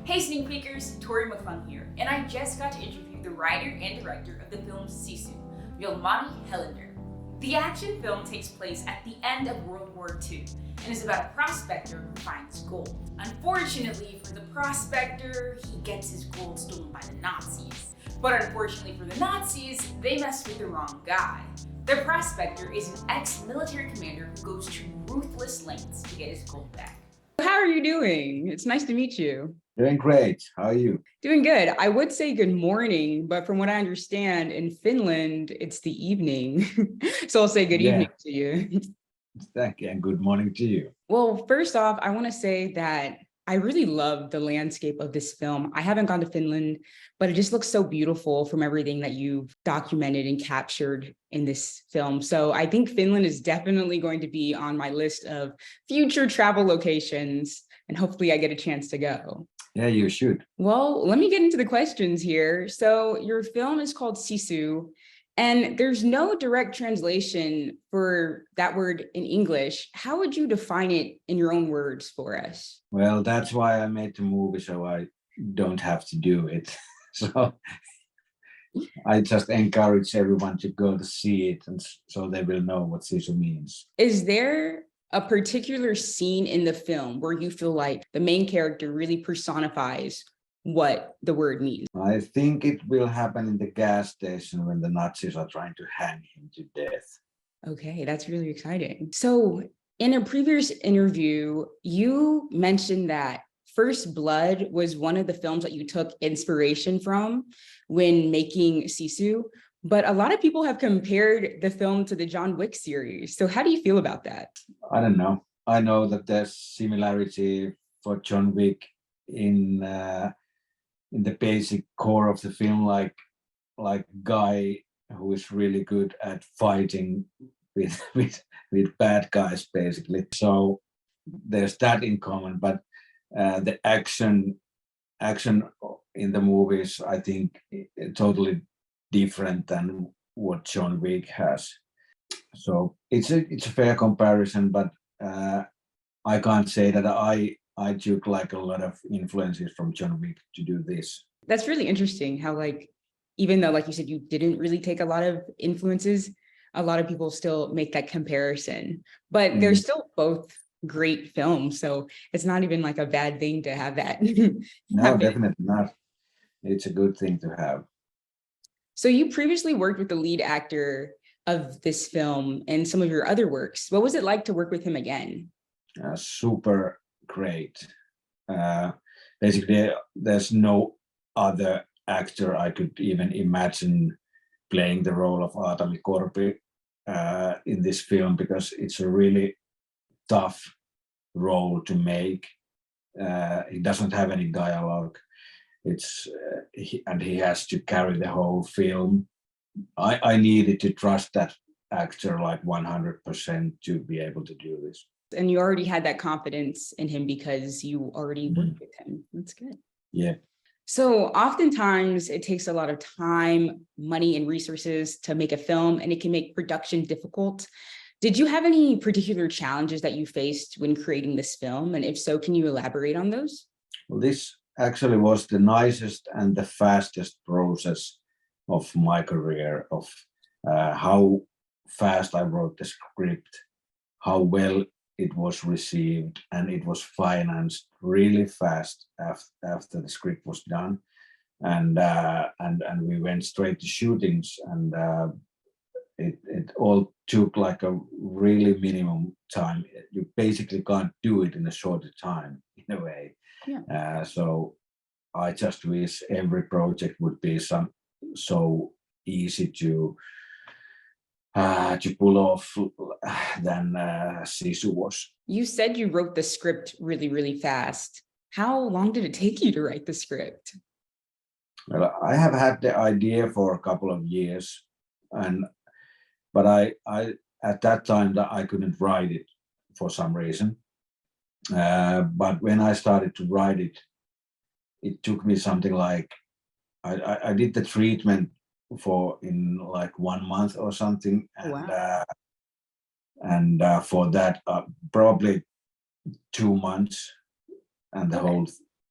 Hey Sneak Peekers, Tori McClung here, and I just got to interview the writer and director of the film Sisu, Jalmari Helander. The action film takes place at the end of World War II and is about a prospector who finds gold. Unfortunately for the prospector, he gets his gold stolen by the Nazis. But unfortunately for the Nazis, they messed with the wrong guy. The prospector is an ex-military commander who goes to ruthless lengths to get his gold back. How are you doing? It's nice to meet you. Doing great. How are you? Doing good. I would say good morning, but from what I understand, in Finland, it's the evening. So I'll say good evening to you. Thank you, and good morning to you. Well, first off, I want to say that I really love the landscape of this film. I haven't gone to Finland, but it just looks so beautiful from everything that you've documented and captured in this film. So I think Finland is definitely going to be on my list of future travel locations, and hopefully I get a chance to go. Yeah, you should. Well, let me get into the questions here. So your film is called Sisu, and there's no direct translation for that word in English. How would you define it in your own words for us? Well, that's why I made the movie, so I don't have to do it. So I just encourage everyone to go to see it, and so they will know what Sisu means. Is there a particular scene in the film where you feel like the main character really personifies what the word means? I think it will happen in the gas station when the Nazis are trying to hang him to death. Okay, that's really exciting. So in a previous interview, you mentioned that First Blood was one of the films that you took inspiration from when making Sisu, but a lot of people have compared the film to the John Wick series. So how do you feel about that? I don't know. I know that there's similarity for John Wick in the basic core of the film, like guy who is really good at fighting with bad guys, basically. So there's that in common, but the action in the movies, I think, totally different than what John Wick has. So it's a fair comparison, but I can't say that I took like a lot of influences from John Wick to do this. That's really interesting how, like, even though, like you said, you didn't really take a lot of influences, a lot of people still make that comparison, but they're still both great films. So it's not even like a bad thing to have that. No, definitely not. It's a good thing to have. So you previously worked with the lead actor of this film and some of your other works. What was it like to work with him again? Super great. Basically, there's no other actor I could even imagine playing the role of Aatami Korpi in this film, because it's a really tough role to make. He doesn't have any dialogue. And he has to carry the whole film. I needed to trust that actor like 100% to be able to do this. And you already had that confidence in him because you already worked with him. That's good. Yeah. So oftentimes it takes a lot of time, money, and resources to make a film, and it can make production difficult. Did you have any particular challenges that you faced when creating this film? And if so, can you elaborate on those? Well, this actually was the nicest and the fastest process of my career, of how fast I wrote the script, how well it was received, and it was financed really fast after the script was done, and we went straight to shootings, and it all took like a really minimum time. You basically can't do it in a shorter time, in a way. Yeah. So I just wish every project would be so easy to pull off than Sisu was. You said you wrote the script really, really fast. How long did it take you to write the script? Well, I have had the idea for a couple of years, but I at that time that I couldn't write it for some reason. But when I started to write it, it took me something like I did the treatment in like 1 month or something, and for that probably 2 months, and the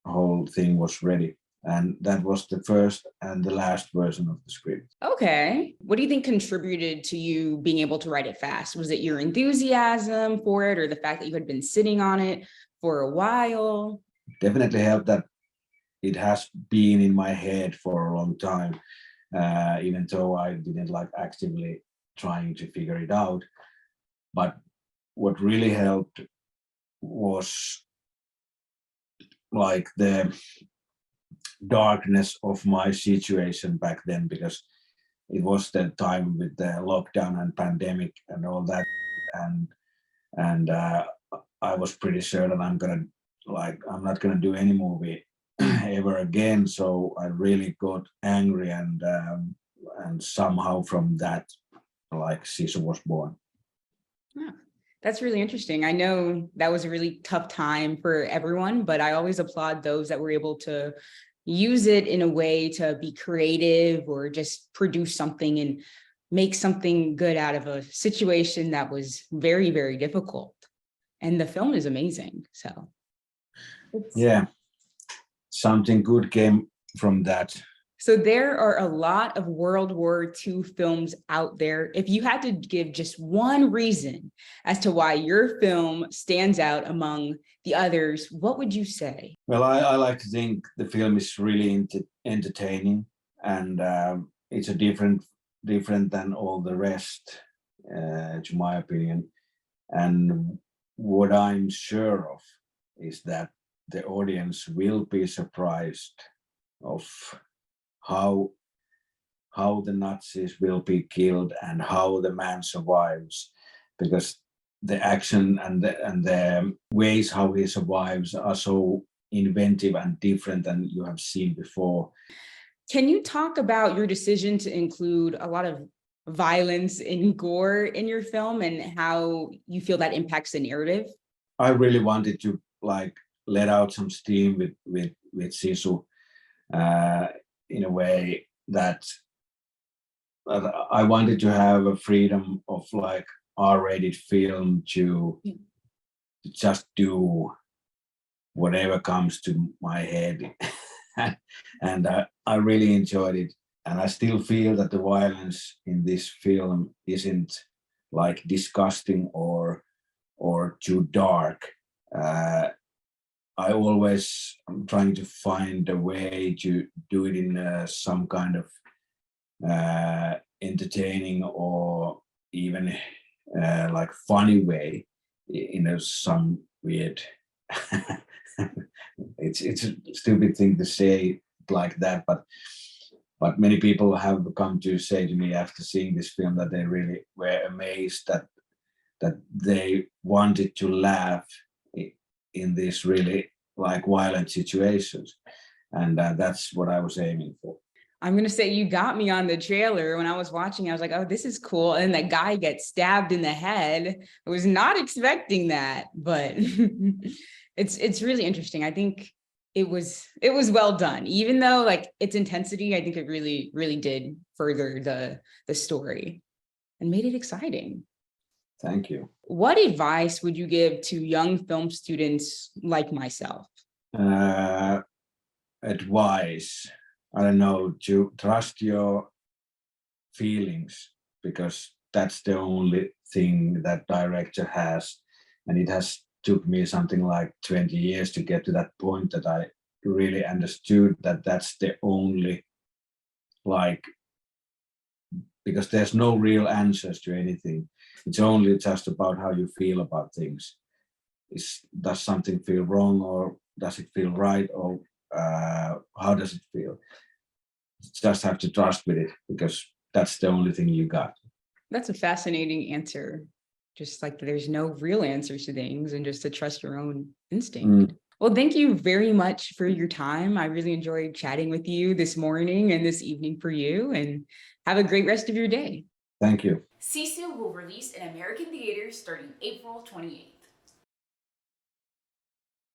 whole thing was ready. And that was the first and the last version of the script. Okay. What do you think contributed to you being able to write it fast? Was it your enthusiasm for it or the fact that you had been sitting on it for a while? Definitely helped that it has been in my head for a long time, even though I didn't like actively trying to figure it out. But what really helped was like the darkness of my situation back then, because it was the time with the lockdown and pandemic and all that, and I was pretty sure that I'm not gonna do any movie ever again. So I really got angry, and somehow from that, like Sisu was born. Yeah, that's really interesting. I know that was a really tough time for everyone, but I always applaud those that were able to use it in a way to be creative or just produce something and make something good out of a situation that was very, very difficult. And the film is amazing. So Yeah, something good came from that. So there are a lot of World War II films out there. If you had to give just one reason as to why your film stands out among the others, what would you say? Well, I like to think the film is really entertaining, and it's a different than all the rest, to my opinion. And what I'm sure of is that the audience will be surprised of how the Nazis will be killed and how the man survives, because the action and the ways how he survives are so inventive and different than you have seen before. Can you talk about your decision to include a lot of violence and gore in your film and how you feel that impacts the narrative? I really wanted to like let out some steam with Sisu, in a way that I wanted to have a freedom of like R-rated film to just do whatever comes to my head. And I really enjoyed it. And I still feel that the violence in this film isn't like disgusting or too dark. I always am trying to find a way to do it in some kind of entertaining or even like funny way, some weird it's a stupid thing to say like that, but many people have come to say to me after seeing this film that they really were amazed that they wanted to laugh in these really like violent situations, and that's what I was aiming for. I'm going to say you got me on the trailer. When I was watching, I was like, oh, this is cool. And that guy gets stabbed in the head. I was not expecting that, but it's really interesting. I think it was well done, even though like its intensity, I think it really, really did further the story and made it exciting. Thank you. What advice would you give to young film students like myself? Advice, I don't know, to trust your feelings, because that's the only thing that director has, and it has took me something like 20 years to get to that point that I really understood that that's the only, like, because there's no real answers to anything. It's only just about how you feel about things. Does something feel wrong, or does it feel right, or how does it feel? You just have to trust with it, because that's the only thing you got. That's a fascinating answer. Just like there's no real answers to things, and just to trust your own instinct. Well, thank you very much for your time. I really enjoyed chatting with you this morning and this evening for you, and have a great rest of your day. Thank you. Sisu will release in American theaters starting April 28th.